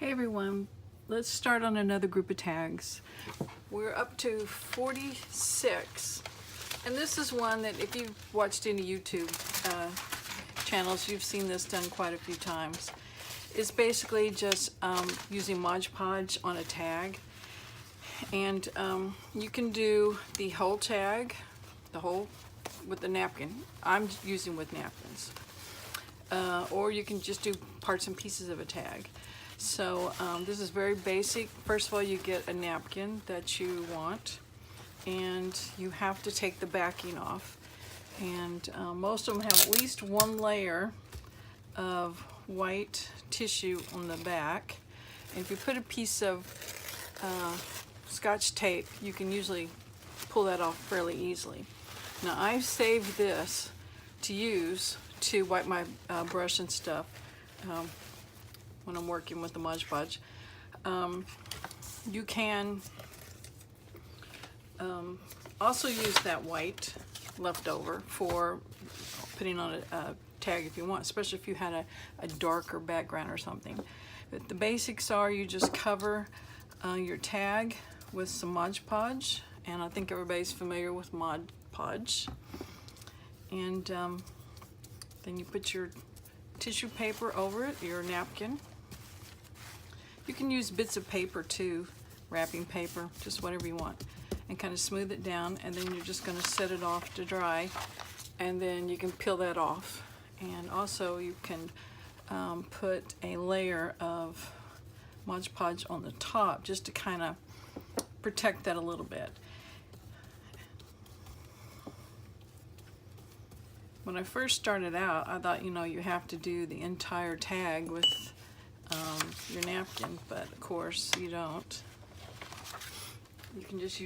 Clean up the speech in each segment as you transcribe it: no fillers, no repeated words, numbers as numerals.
Hey everyone, let's start on another group of tags. We're up to 46, and this is one that if you've watched any YouTube channels, you've seen this done quite a few times. It's basically just using Mod Podge on a tag, and you can do the whole tag, with the napkin. I'm using with napkins, or you can just do parts and pieces of a tag. So this is very basic. First of all, you get a napkin that you want, and you have to take the backing off. And most of them have at least one layer of white tissue on the back. And if you put a piece of Scotch tape, you can usually pull that off fairly easily. Now I've saved this to use to wipe my brush and stuff when I'm working with the Mod Podge. You can also use that white leftover for putting on a tag if you want, especially if you had a darker background or something. But the basics are you just cover your tag with some Mod Podge, and I think everybody's familiar with Mod Podge. And then you put your tissue paper over it, your napkin. You can use bits of paper too, wrapping paper, just whatever you want, and kind of smooth it down, and then you're just going to set it off to dry, and then you can peel that off. And also you can put a layer of Mod Podge on the top just to kind of protect that a little bit. When I first started out, I thought, you have to do the entire tag with your napkin, but of course you don't. You can just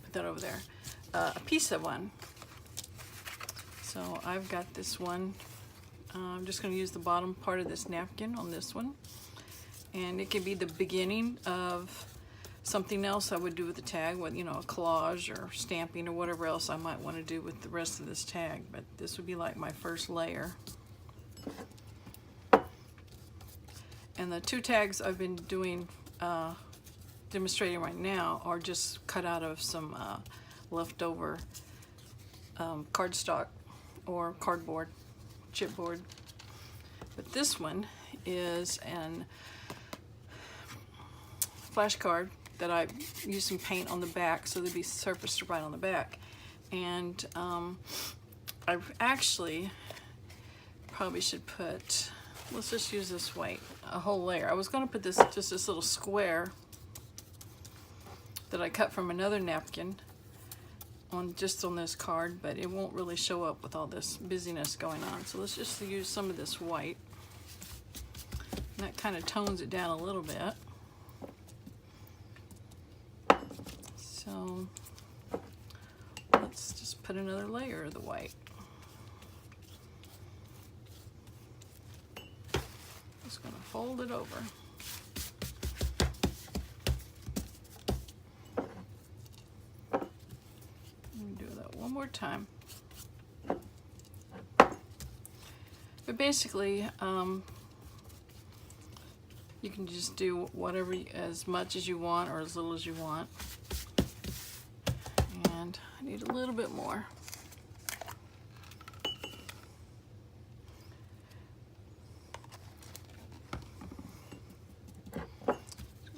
put that over there, a piece of one. So I've got this one. I'm just going to use the bottom part of this napkin on this one, and it can be the beginning of something else I would do with the tag, with a collage or stamping or whatever else I might want to do with the rest of this tag. But this would be like my first layer. And the two tags I've been doing, demonstrating right now, are just cut out of some leftover cardstock or cardboard, chipboard. But this one is an flashcard that I used some paint on the back so there'd be surface right on the back. And I've actually probably should put, let's just use this white, a whole layer. I was going to put just this little square that I cut from another napkin just on this card, but it won't really show up with all this busyness going on. So let's just use some of this white. And that kind of tones it down a little bit. So let's just put another layer of the white. Just going to fold it over. Let me do that one more time. But basically, you can just do whatever, as much as you want or as little as you want. And I need a little bit more.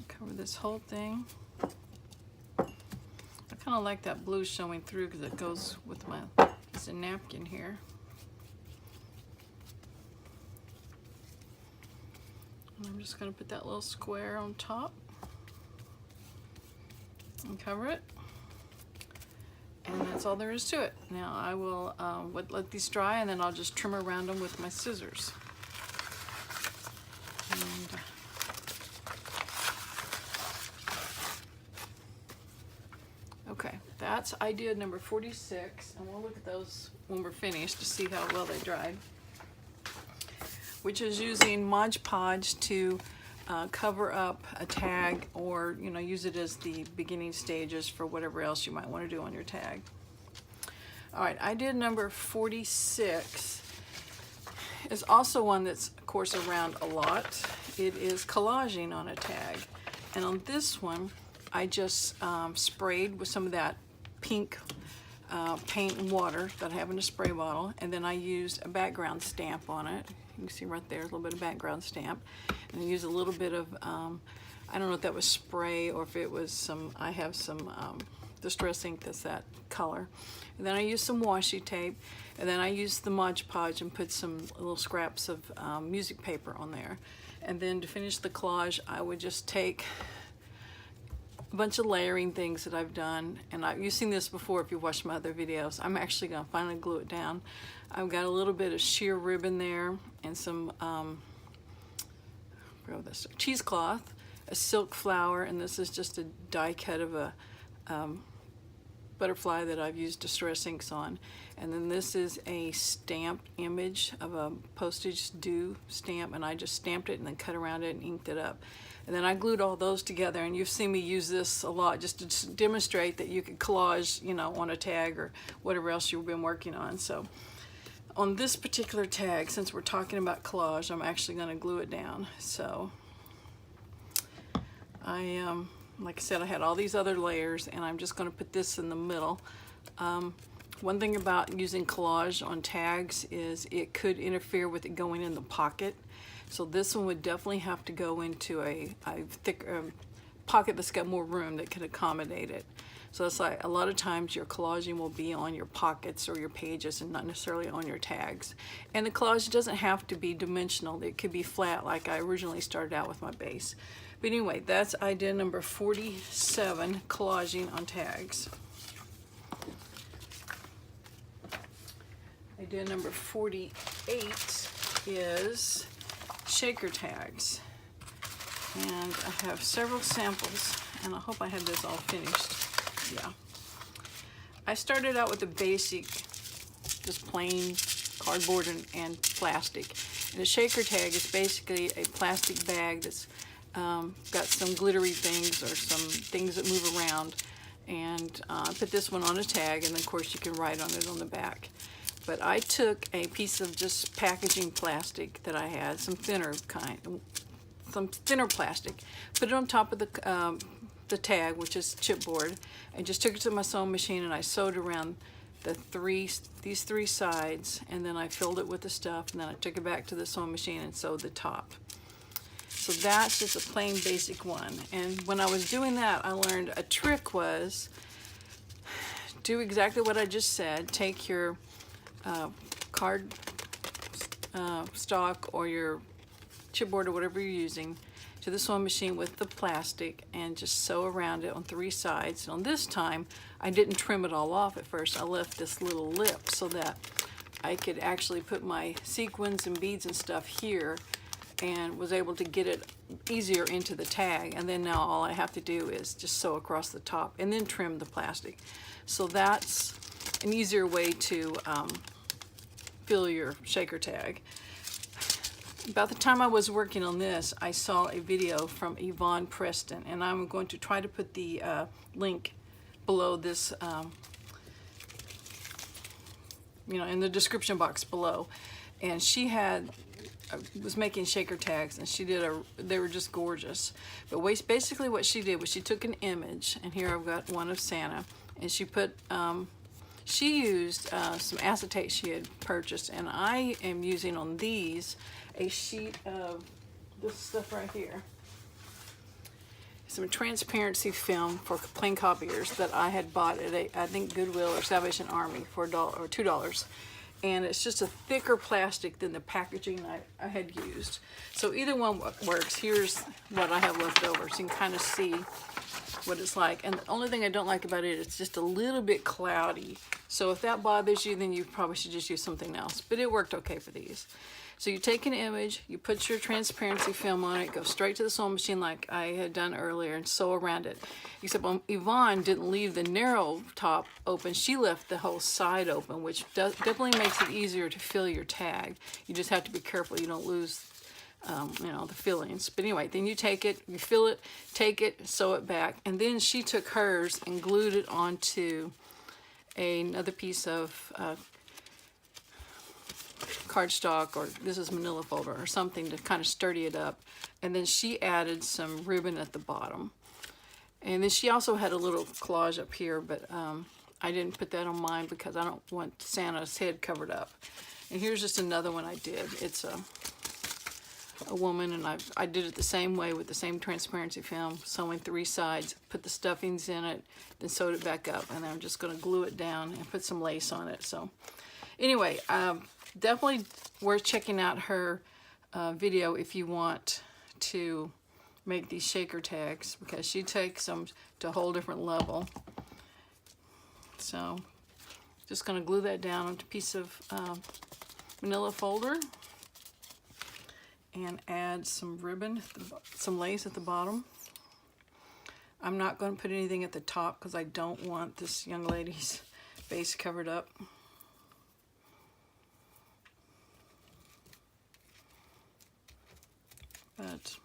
Cover this whole thing. I kind of like that blue showing through because it goes with it's a napkin here. And I'm just going to put that little square on top and cover it. And that's all there is to it. Now I will let these dry, and then I'll just trim around them with my scissors. And okay, that's idea number 46, and we'll look at those when we're finished to see how well they dried. Which is using Mod Podge to cover up a tag, or use it as the beginning stages for whatever else you might want to do on your tag. All right, idea number 46 is also one that's, of course, around a lot. It is collaging on a tag. And on this one, I just sprayed with some of that pink paint and water that I have in a spray bottle, and then I used a background stamp on it. You can see right there, a little bit of background stamp. And I used a little bit of, I don't know if that was spray or if it was some, I have some distress ink that's that color. And then I used some washi tape, and then I used the Mod Podge and put some little scraps of music paper on there. And then to finish the collage, I would just take a bunch of layering things that I've done, and you've seen this before if you've watched my other videos. I'm actually going to finally glue it down. I've got a little bit of sheer ribbon there and some cheesecloth, a silk flower, and this is just a die cut of a butterfly that I've used distress inks on. And then this is a stamped image of a postage due stamp, and I just stamped it and then cut around it and inked it up. And then I glued all those together, and you've seen me use this a lot just to demonstrate that you could collage, you know, on a tag or whatever else you've been working on. So on this particular tag, since we're talking about collage, I'm actually going to glue it down. So like I said, I had all these other layers, and I'm just going to put this in the middle. One thing about using collage on tags is it could interfere with it going in the pocket. So this one would definitely have to go into a thicker pocket that's got more room that can accommodate it. So that's like a lot of times your collaging will be on your pockets or your pages and not necessarily on your tags. And the collage doesn't have to be dimensional. It could be flat like I originally started out with my base. But anyway, that's idea number 47, collaging on tags. Idea number 48 is shaker tags. And I have several samples, and I hope I have this all finished. Yeah. I started out with the basic, just plain cardboard and plastic. And a shaker tag is basically a plastic bag that's got some glittery things or some things that move around. And I put this one on a tag, and of course you can write on it on the back. But I took a piece of just packaging plastic that I had, some thinner plastic, put it on top of the tag, which is chipboard, and just took it to my sewing machine, and I sewed around these three sides, and then I filled it with the stuff, and then I took it back to the sewing machine and sewed the top. So that's just a plain basic one. And when I was doing that, I learned a trick was do exactly what I just said. Take your card stock or your chipboard or whatever you're using to the sewing machine with the plastic and just sew around it on three sides. And on this time, I didn't trim it all off at first. I left this little lip so that I could actually put my sequins and beads and stuff here, and was able to get it easier into the tag. And then now all I have to do is just sew across the top and then trim the plastic. So that's an easier way to fill your shaker tag. About the time I was working on this, I saw a video from Yvonne Preston, and I'm going to try to put the link below this, in the description box below. And she was making shaker tags, and they were just gorgeous. But basically what she did was she took an image, and here I've got one of Santa, and she put, she used some acetate she had purchased, and I am using on these a sheet of this stuff right here. Some transparency film for plain copiers that I had bought at I think Goodwill or Salvation Army for $1 or $2. And it's just a thicker plastic than the packaging I had used. So either one works. Here's what I have left over, so you can kind of see what it's like. And the only thing I don't like about it, it's just a little bit cloudy. So if that bothers you, then you probably should just use something else. But it worked okay for these. So you take an image, you put your transparency film on it, go straight to the sewing machine like I had done earlier and sew around it. Except Yvonne didn't leave the narrow top open, she left the whole side open, which definitely makes it easier to fill your tag. You just have to be careful you don't lose the fillings. But anyway, then you take it, you fill it, take it, sew it back, and then she took hers and glued it onto another piece of cardstock, or this is manila folder or something to kind of sturdy it up. And then she added some ribbon at the bottom. And then she also had a little collage up here, but I didn't put that on mine because I don't want Santa's head covered up. And here's just another one I did. It's a woman, and I did it the same way with the same transparency film, sewing 3 sides, put the stuffings in it, then sewed it back up, and then I'm just going to glue it down and put some lace on it. So anyway, definitely worth checking out her video if you want to make these shaker tags, because she takes them to a whole different level. So just going to glue that down onto a piece of manila folder and add some ribbon, some lace at the bottom. I'm not going to put anything at the top because I don't want this young lady's face covered up. But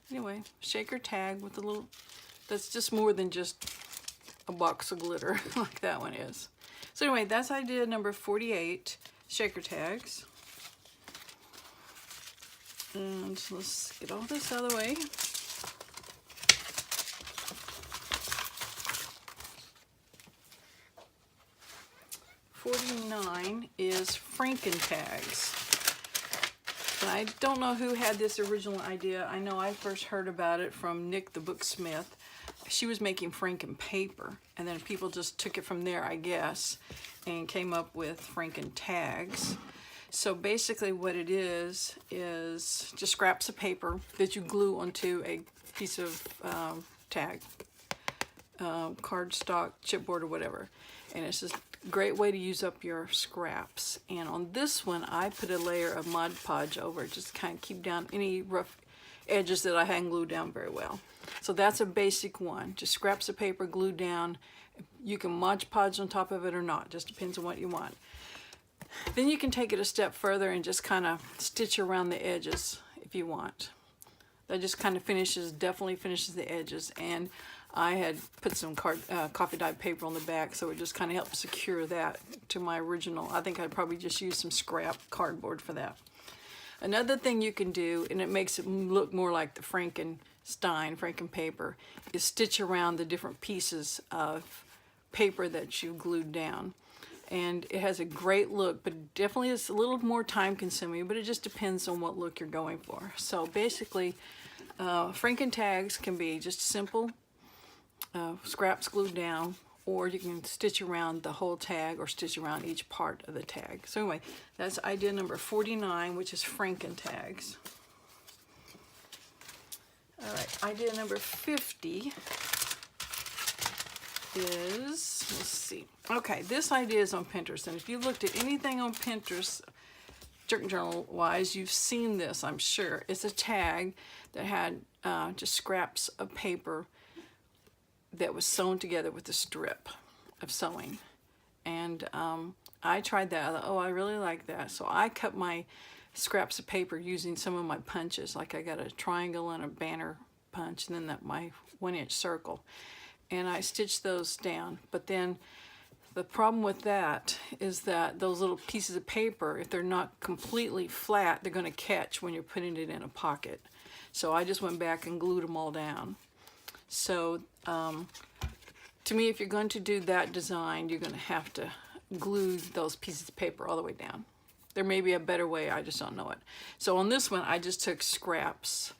anyway, shaker tag with a little, that's just more than just a box of glitter like that one is. So anyway, that's idea number 48, shaker tags. And let's get all this out of the way. #49 is Franken tags. And I don't know who had this original idea. I know I first heard about it from Nick the Booksmith. She was making Franken paper, and then people just took it from there, I guess, and came up with Franken tags. So basically what it is just scraps of paper that you glue onto a piece of tag, cardstock, chipboard, or whatever. And it's just a great way to use up your scraps. And on this one, I put a layer of Mod Podge over it, just to kind of keep down any rough edges that I hadn't glued down very well. So that's a basic one, just scraps of paper glued down. You can Mod Podge on top of it or not, just depends on what you want. Then you can take it a step further and just kind of stitch around the edges if you want. That just kind of definitely finishes the edges. And I had put some coffee dyed paper on the back, so it just kind of helped secure that to my original. I think I'd probably just use some scrap cardboard for that. Another thing you can do, and it makes it look more like the Franken paper, is stitch around the different pieces of paper that you glued down. And it has a great look, but it definitely is a little more time consuming, but it just depends on what look you're going for. So basically, Franken tags can be just simple scraps glued down, or you can stitch around the whole tag or stitch around each part of the tag. So anyway, that's idea number 49, which is Franken tags. All right, idea number 50 is, let's see. Okay, this idea is on Pinterest, and if you looked at anything on Pinterest, journal wise, you've seen this, I'm sure. It's a tag that had just scraps of paper that was sewn together with a strip of sewing. And I tried that. I thought, oh, I really like that. So I cut my scraps of paper using some of my punches. Like I got a triangle and a banner punch, and then my 1-inch circle. And I stitched those down. But then the problem with that is that those little pieces of paper, if they're not completely flat, they're going to catch when you're putting it in a pocket. So I just went back and glued them all down. So to me, if you're going to do that design, you're going to have to glue those pieces of paper all the way down. There may be a better way, I just don't know it. So on this one, I just took scraps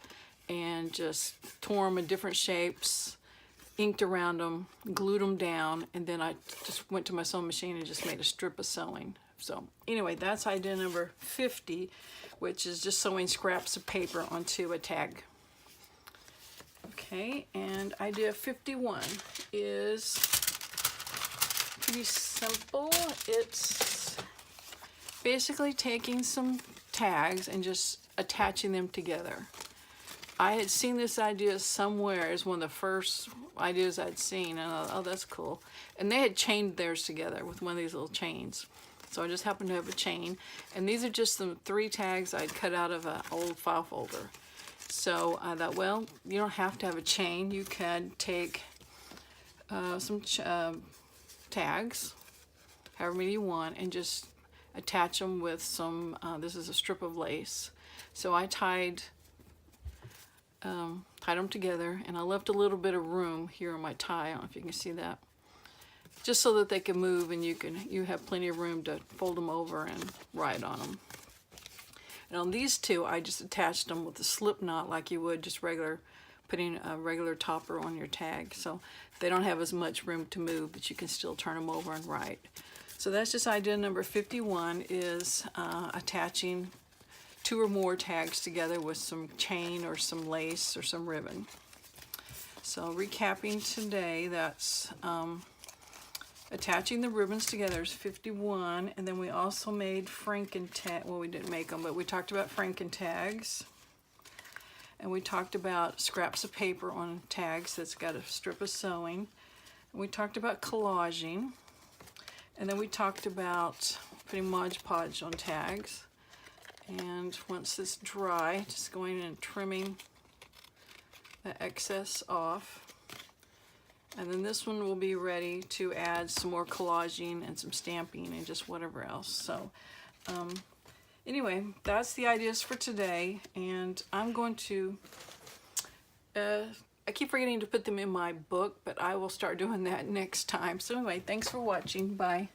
and just tore them in different shapes, inked around them, glued them down, and then I just went to my sewing machine and just made a strip of sewing. So anyway, that's idea number 50, which is just sewing scraps of paper onto a tag. Okay, and idea 51 is pretty simple. It's basically taking some tags and just attaching them together. I had seen this idea somewhere as one of the first ideas I'd seen, and I thought, oh, that's cool. And they had chained theirs together with one of these little chains. So I just happened to have a chain. And these are just the 3 tags I'd cut out of an old file folder. So I thought, well, you don't have to have a chain. You can take some tags, however many you want, and just attach them with some, this is a strip of lace. So I tied them together, and I left a little bit of room here on my tie. I don't know if you can see that. Just so that they can move and you have plenty of room to fold them over and write on them. And on these two, I just attached them with a slip knot like you would just putting a regular topper on your tag. So they don't have as much room to move, but you can still turn them over and write. So that's just idea number 51, is attaching 2 or more tags together with some chain or some lace or some ribbon. So recapping today, that's attaching the ribbons together is 51, and then we also made Franken-tag. Well, we didn't make them, but we talked about Franken-tags, and we talked about scraps of paper on tags that's got a strip of sewing, and we talked about collaging, and then we talked about putting Mod Podge on tags. And once it's dry, just going in and trimming the excess off. And then this one will be ready to add some more collaging and some stamping and just whatever else. So anyway, that's the ideas for today. And I'm going to, I keep forgetting to put them in my book, but I will start doing that next time. So anyway, thanks for watching. Bye.